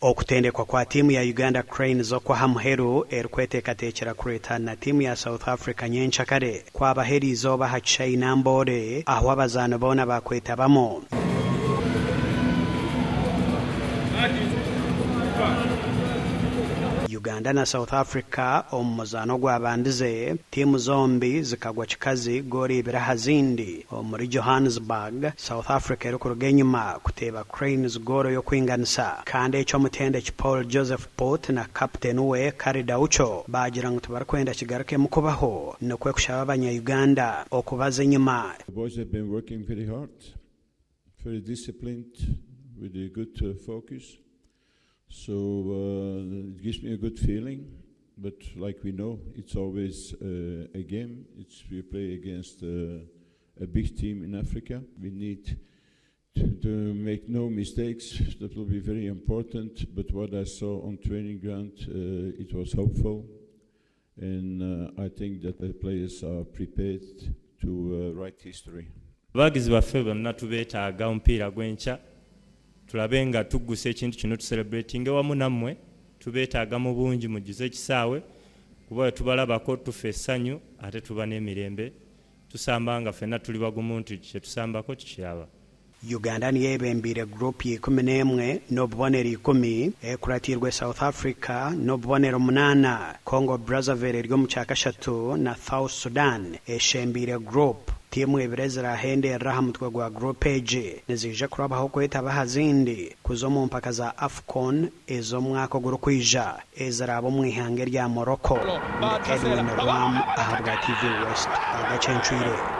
okutendekwa kwa tiimu ya Uganda Cranes okwa hamuheru erikweteekateekera kureetana tiimu ya South Africa nyenkyakare kwabaheriiza oba ha China Mboore aho abazaano boona bakwetabamu. Uganda na South Africa omu muzaano gwabandize tiimu zombi zikagwa kikazi goori ibiri ha zindi omuri Johannesburg. South Africa erikuruga enyuma kuteeba Cranes gooro y'okwinganisa kandi eky'omutende Paul Joseph Port na kapiteeni we Kari Daucho baagira ngu tibarikwenda kigarukemu kubaho nikwe kushaba abanya-Uganda okubaza enyuma. The boys have been working very hard, very disciplined, with a good focus. So it gives me a good feeling, but like we know, it's always a game. We play against a big team in Africa. We need to make no mistakes. That will be very important. But what I saw on training ground, it was hopeful, and I think that the players are prepared to write history. Abagizi baffe bonna tubeetaaga omupiira gw'enkya tulabe nga tugguse ekintu kino tucelebrating wamu nammwe tubeetaaga mu bungi mujjuze ekisaawe kuba bwe tubalabako tufa essanyu ate tuba n'emirembe tusamba nga ffenna tuli bagumu nti kye tusambako kikiraba. Uganda niyo ebembire group ya 11 n'obubonero 10 ekuratirwe South Africa n'obubonero 8. Congo Brazzaville eri omu kyakashatu na South Sudan eshembire group. Tiimu ebiri zirahenderera ha mutwe gwa group ege nizija kurabaho kwetaba ha zindi kuza omu mpaka za AFCON ez'omwaka ogurikwija eziraba omu ihanga rya Morocco. Edwin Rwam aha bwa TV West Agacencwire.